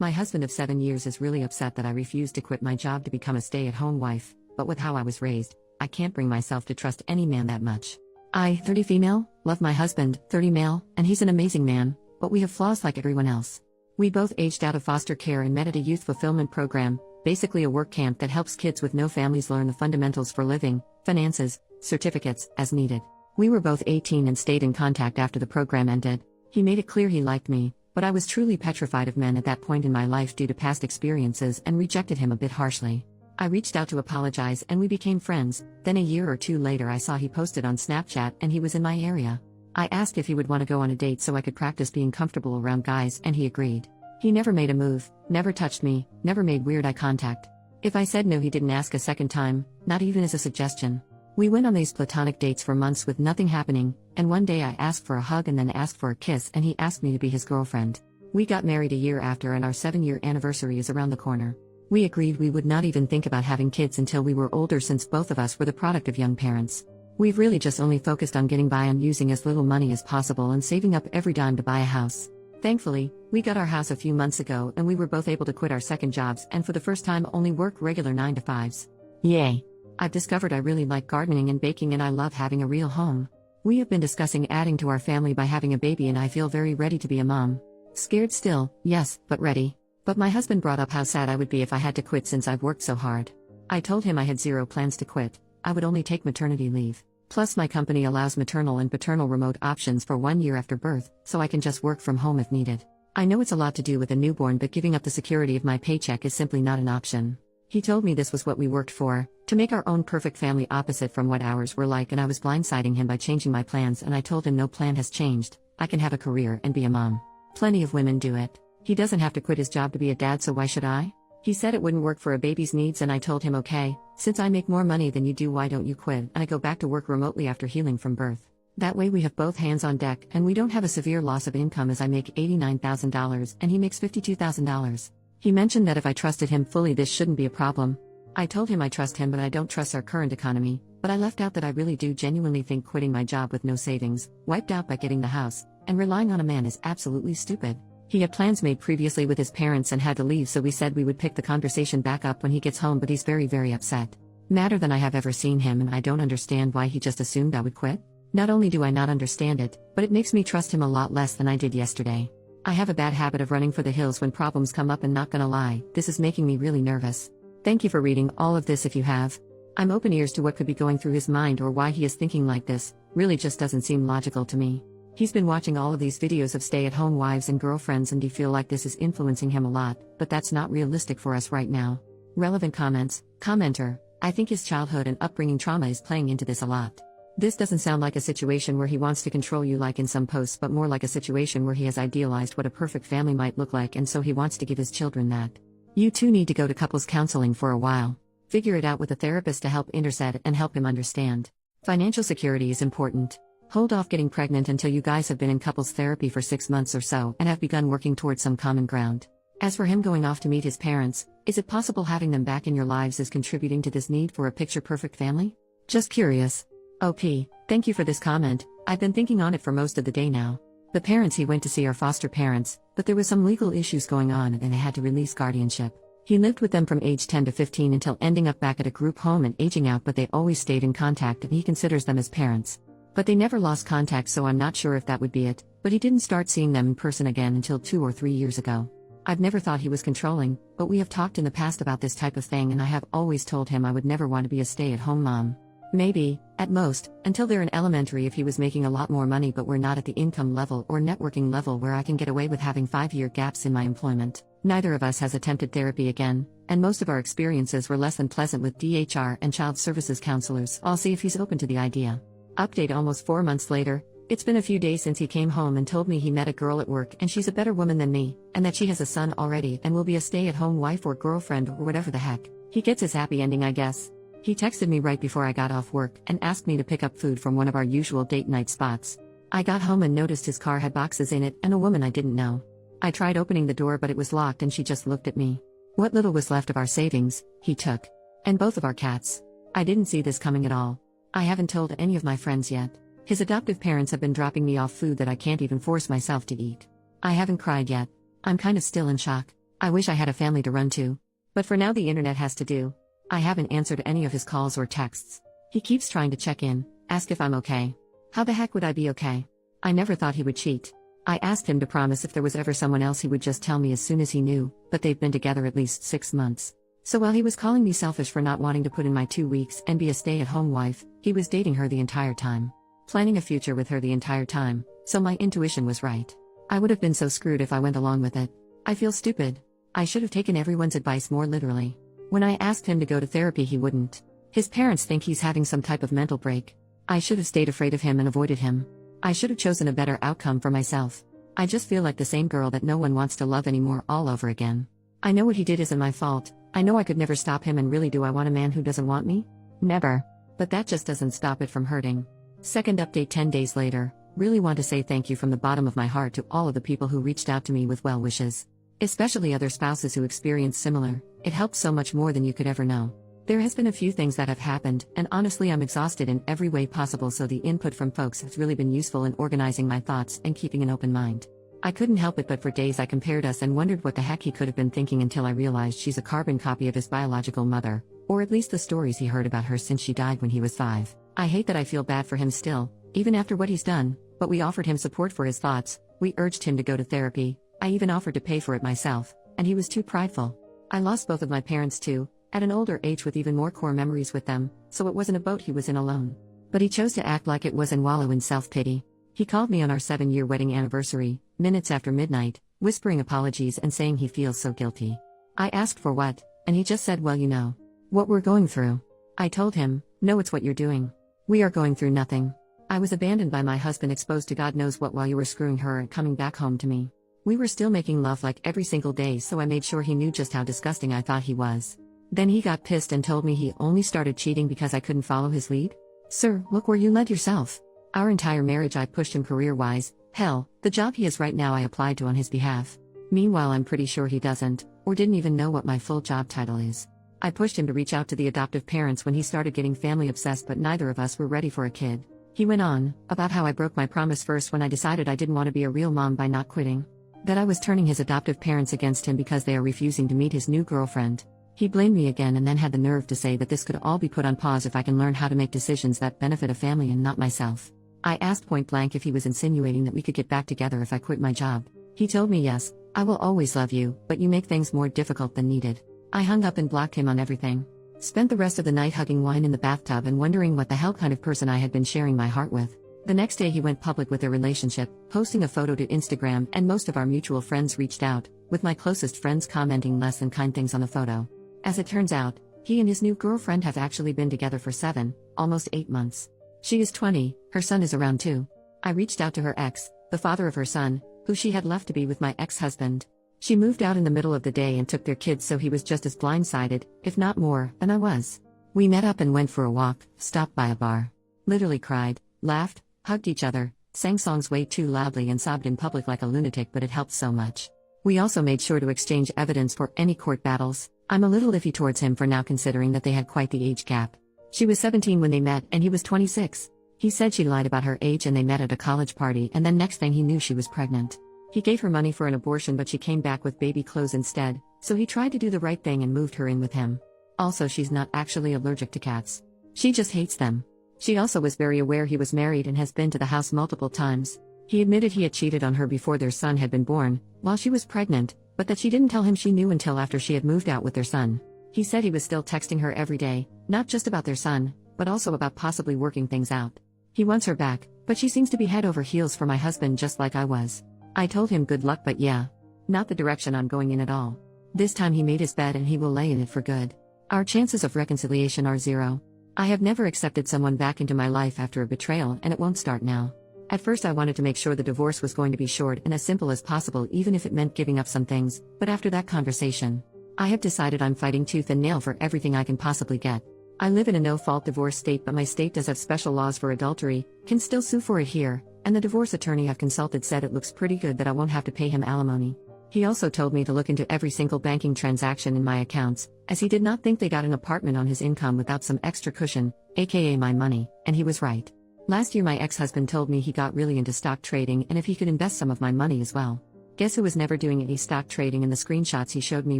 My husband of 7 years is really upset that I refused to quit my job to become a stay-at-home wife, but with how I was raised, I can't bring myself to trust any man that much. I, 30 female, love my husband, 30 male, and he's an amazing man, but we have flaws like everyone else. We both aged out of foster care and met at a youth fulfillment program, basically a work camp that helps kids with no families learn the fundamentals for living, finances, certificates, as needed. We were both 18 and stayed in contact after the program ended. He made it clear he liked me, but I was truly petrified of men at that point in my life due to past experiences and rejected him a bit harshly. I reached out to apologize and we became friends. Then a year or two later I saw he posted on Snapchat and he was in my area. I asked if he would want to go on a date so I could practice being comfortable around guys and he agreed. He never made a move, never touched me, never made weird eye contact. If I said no he didn't ask a second time, not even as a suggestion. We went on these platonic dates for months with nothing happening, and one day I asked for a hug and then asked for a kiss and he asked me to be his girlfriend. We got married a year after and our 7-year anniversary is around the corner. We agreed we would not even think about having kids until we were older since both of us were the product of young parents. We've really just only focused on getting by and using as little money as possible and saving up every dime to buy a house. Thankfully, we got our house a few months ago and we were both able to quit our second jobs and for the first time only work regular 9-to-5s. Yay! I've discovered I really like gardening and baking and I love having a real home. We have been discussing adding to our family by having a baby and I feel very ready to be a mom. Scared still, yes, but ready. But my husband brought up how sad I would be if I had to quit since I've worked so hard. I told him I had zero plans to quit. I would only take maternity leave. Plus my company allows maternal and paternal remote options for 1 year after birth, so I can just work from home if needed. I know it's a lot to do with a newborn but giving up the security of my paycheck is simply not an option. He told me this was what we worked for, to make our own perfect family opposite from what ours were like and I was blindsiding him by changing my plans and I told him no plan has changed, I can have a career and be a mom. Plenty of women do it. He doesn't have to quit his job to be a dad so why should I? He said it wouldn't work for a baby's needs and I told him okay, since I make more money than you do why don't you quit and I go back to work remotely after healing from birth. That way we have both hands on deck and we don't have a severe loss of income as I make $89,000 and he makes $52,000. He mentioned that if I trusted him fully this shouldn't be a problem. I told him I trust him but I don't trust our current economy, but I left out that I really do genuinely think quitting my job with no savings, wiped out by getting the house, and relying on a man is absolutely stupid. He had plans made previously with his parents and had to leave so we said we would pick the conversation back up when he gets home but he's very upset. Madder than I have ever seen him and I don't understand why he just assumed I would quit. Not only do I not understand it, but it makes me trust him a lot less than I did yesterday. I have a bad habit of running for the hills when problems come up and not gonna lie, this is making me really nervous. Thank you for reading all of this if you have. I'm open ears to what could be going through his mind or why he is thinking like this, really just doesn't seem logical to me. He's been watching all of these videos of stay-at-home wives and girlfriends and do feel like this is influencing him a lot, but that's not realistic for us right now. Relevant comments. Commenter, I think his childhood and upbringing trauma is playing into this a lot. This doesn't sound like a situation where he wants to control you like in some posts but more like a situation where he has idealized what a perfect family might look like and so he wants to give his children that. You two need to go to couples counseling for a while. Figure it out with a therapist to help intercede and help him understand. Financial security is important. Hold off getting pregnant until you guys have been in couples therapy for 6 months or so and have begun working towards some common ground. As for him going off to meet his parents, is it possible having them back in your lives is contributing to this need for a picture-perfect family? Just curious. OP, thank you for this comment. I've been thinking on it for most of the day now. The parents he went to see are foster parents, but there was some legal issues going on and they had to release guardianship. He lived with them from age 10 to 15 until ending up back at a group home and aging out but they always stayed in contact and he considers them as parents. But they never lost contact so I'm not sure if that would be it, but he didn't start seeing them in person again until 2 or 3 years ago. I've never thought he was controlling, but we have talked in the past about this type of thing and I have always told him I would never want to be a stay-at-home mom. Maybe, at most, until they're in elementary if he was making a lot more money but we're not at the income level or networking level where I can get away with having 5-year gaps in my employment. Neither of us has attempted therapy again, and most of our experiences were less than pleasant with DHR and child services counselors. I'll see if he's open to the idea. Update almost 4 months later, it's been a few days since he came home and told me he met a girl at work and she's a better woman than me, and that she has a son already and will be a stay-at-home wife or girlfriend or whatever the heck. He gets his happy ending I guess. He texted me right before I got off work and asked me to pick up food from one of our usual date night spots. I got home and noticed his car had boxes in it and a woman I didn't know. I tried opening the door but it was locked and she just looked at me. What little was left of our savings, he took. And both of our cats. I didn't see this coming at all. I haven't told any of my friends yet. His adoptive parents have been dropping me off food that I can't even force myself to eat. I haven't cried yet. I'm kind of still in shock. I wish I had a family to run to. But for now, the internet has to do. I haven't answered any of his calls or texts. He keeps trying to check in, ask if I'm okay. How the heck would I be okay? I never thought he would cheat. I asked him to promise if there was ever someone else he would just tell me as soon as he knew, but they've been together at least 6 months. So while he was calling me selfish for not wanting to put in my 2 weeks and be a stay-at-home wife, he was dating her the entire time. Planning a future with her the entire time, so my intuition was right. I would have been so screwed if I went along with it. I feel stupid. I should have taken everyone's advice more literally. When I asked him to go to therapy, he wouldn't. His parents think he's having some type of mental break. I should have stayed afraid of him and avoided him. I should have chosen a better outcome for myself. I just feel like the same girl that no one wants to love anymore all over again. I know what he did isn't my fault. I know I could never stop him, and really, do I want a man who doesn't want me? Never. But that just doesn't stop it from hurting. Second update 10 days later. Really want to say thank you from the bottom of my heart to all of the people who reached out to me with well wishes. Especially other spouses who experienced similar. It helped so much more than you could ever know. There has been a few things that have happened, and honestly I'm exhausted in every way possible, so the input from folks has really been useful in organizing my thoughts and keeping an open mind. I couldn't help it, but for days I compared us and wondered what the heck he could have been thinking, until I realized she's a carbon copy of his biological mother, or at least the stories he heard about her since she died when he was 5. I hate that I feel bad for him still, even after what he's done, but we offered him support for his thoughts, we urged him to go to therapy, I even offered to pay for it myself, and he was too prideful. I lost both of my parents too, at an older age with even more core memories with them, so it wasn't a boat he was in alone. But he chose to act like it was and wallow in self-pity. He called me on our 7-year wedding anniversary, minutes after midnight, whispering apologies and saying he feels so guilty. I asked for what, and he just said, well, you know what we're going through. I told him, no, it's what you're doing. We are going through nothing. I was abandoned by my husband, exposed to God knows what while you were screwing her and coming back home to me. We were still making love like every single day, so I made sure he knew just how disgusting I thought he was. Then he got pissed and told me he only started cheating because I couldn't follow his lead. Sir, look where you led yourself. Our entire marriage I pushed him career-wise. Hell, the job he has right now I applied to on his behalf. Meanwhile I'm pretty sure he doesn't, or didn't even know what my full job title is. I pushed him to reach out to the adoptive parents when he started getting family obsessed, but neither of us were ready for a kid. He went on about how I broke my promise first when I decided I didn't want to be a real mom by not quitting. That I was turning his adoptive parents against him because they are refusing to meet his new girlfriend. He blamed me again and then had the nerve to say that this could all be put on pause if I can learn how to make decisions that benefit a family and not myself. I asked point blank if he was insinuating that we could get back together if I quit my job. He told me, yes, I will always love you, but you make things more difficult than needed. I hung up and blocked him on everything. Spent the rest of the night hugging wine in the bathtub and wondering what the hell kind of person I had been sharing my heart with. The next day he went public with their relationship, posting a photo to Instagram, and most of our mutual friends reached out, with my closest friends commenting less than kind things on the photo. As it turns out, he and his new girlfriend have actually been together for 7, almost 8 months. She is 20, her son is around 2. I reached out to her ex, the father of her son, who she had left to be with my ex-husband. She moved out in the middle of the day and took their kids, so he was just as blindsided, if not more, than I was. We met up and went for a walk, stopped by a bar. Literally cried, laughed, hugged each other, sang songs way too loudly and sobbed in public like a lunatic, but it helped so much. We also made sure to exchange evidence for any court battles. I'm a little iffy towards him for now, considering that they had quite the age gap. She was 17 when they met and he was 26. He said she lied about her age and they met at a college party, and then next thing he knew she was pregnant. He gave her money for an abortion, but she came back with baby clothes instead, so he tried to do the right thing and moved her in with him. Also, she's not actually allergic to cats. She just hates them. She also was very aware he was married and has been to the house multiple times. He admitted he had cheated on her before their son had been born, while she was pregnant, but that she didn't tell him she knew until after she had moved out with their son. He said he was still texting her every day, not just about their son, but also about possibly working things out. He wants her back, but she seems to be head over heels for my husband, just like I was. I told him good luck, but yeah, not the direction I'm going in at all. This time he made his bed and he will lay in it for good. Our chances of reconciliation are 0. I have never accepted someone back into my life after a betrayal, and it won't start now. At first I wanted to make sure the divorce was going to be short and as simple as possible, even if it meant giving up some things, but after that conversation, I have decided I'm fighting tooth and nail for everything I can possibly get. I live in a no-fault divorce state, but my state does have special laws for adultery, can still sue for it here, and the divorce attorney I've consulted said it looks pretty good that I won't have to pay him alimony. He also told me to look into every single banking transaction in my accounts, as he did not think they got an apartment on his income without some extra cushion, aka my money, and he was right. Last year my ex-husband told me he got really into stock trading and if he could invest some of my money as well. Guess who was never doing any stock trading, and the screenshots he showed me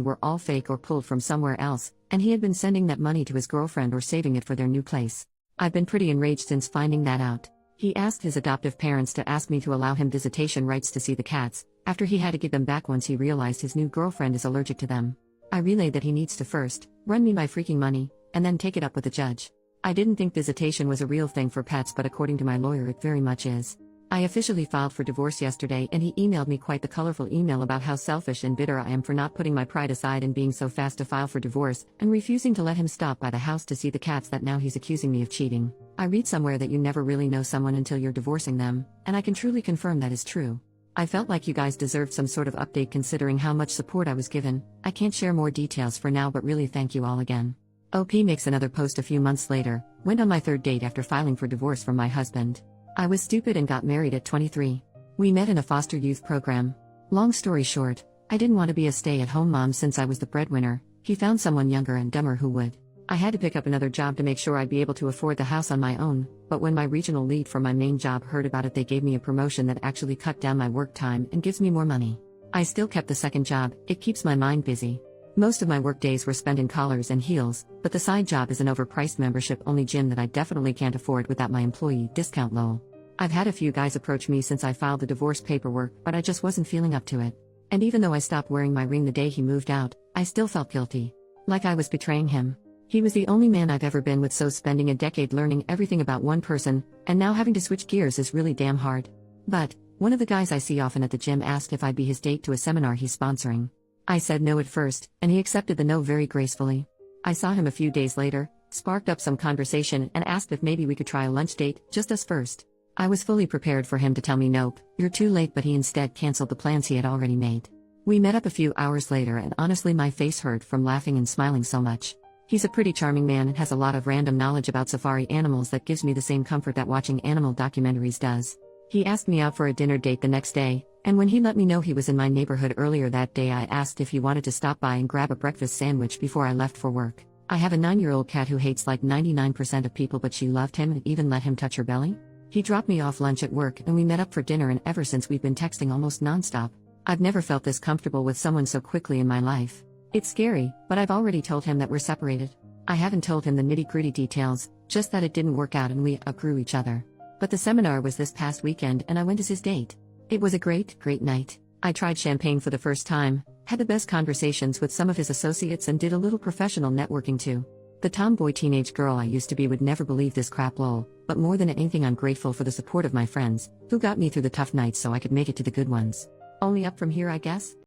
were all fake or pulled from somewhere else, and he had been sending that money to his girlfriend or saving it for their new place. I've been pretty enraged since finding that out. He asked his adoptive parents to ask me to allow him visitation rights to see the cats, after he had to give them back once he realized his new girlfriend is allergic to them. I relayed that he needs to first run me my freaking money, and then take it up with the judge. I didn't think visitation was a real thing for pets, but according to my lawyer it very much is. I officially filed for divorce yesterday, and he emailed me quite the colorful email about how selfish and bitter I am for not putting my pride aside and being so fast to file for divorce, and refusing to let him stop by the house to see the cats that now he's accusing me of cheating. I read somewhere that you never really know someone until you're divorcing them, and I can truly confirm that is true. I felt like you guys deserved some sort of update considering how much support I was given. I can't share more details for now, but really thank you all again. OP makes another post a few months later. Went on my third date after filing for divorce from my husband. I was stupid and got married at 23. We met in a foster youth program. Long story short, I didn't want to be a stay-at-home mom since I was the breadwinner. He found someone younger and dumber who would. I had to pick up another job to make sure I'd be able to afford the house on my own, but when my regional lead for my main job heard about it, they gave me a promotion that actually cut down my work time and gives me more money. I still kept the second job. It keeps my mind busy. Most of my work days were spent in collars and heels, but the side job is an overpriced membership-only gym that I definitely can't afford without my employee discount lol. I've had a few guys approach me since I filed the divorce paperwork, but I just wasn't feeling up to it. And even though I stopped wearing my ring the day he moved out, I still felt guilty. Like I was betraying him. He was the only man I've ever been with, so spending a decade learning everything about one person, and now having to switch gears is really damn hard. But one of the guys I see often at the gym asked if I'd be his date to a seminar he's sponsoring. I said no at first, and he accepted the no very gracefully. I saw him a few days later, sparked up some conversation, and asked if maybe we could try a lunch date, just us first. I was fully prepared for him to tell me nope, you're too late, but he instead canceled the plans he had already made. We met up a few hours later, and honestly my face hurt from laughing and smiling so much. He's a pretty charming man and has a lot of random knowledge about safari animals that gives me the same comfort that watching animal documentaries does. He asked me out for a dinner date the next day, and when he let me know he was in my neighborhood earlier that day, I asked if he wanted to stop by and grab a breakfast sandwich before I left for work. I have a 9-year-old cat who hates like 99% of people, but she loved him and even let him touch her belly. He dropped me off lunch at work and we met up for dinner, and ever since we've been texting almost nonstop. I've never felt this comfortable with someone so quickly in my life. It's scary, but I've already told him that we're separated. I haven't told him the nitty-gritty details, just that it didn't work out and we outgrew each other. But the seminar was this past weekend and I went as his date. It was a great night. I tried champagne for the first time, had the best conversations with some of his associates, and did a little professional networking too. The tomboy teenage girl I used to be would never believe this crap lol, but more than anything I'm grateful for the support of my friends, who got me through the tough nights so I could make it to the good ones. Only up from here, I guess?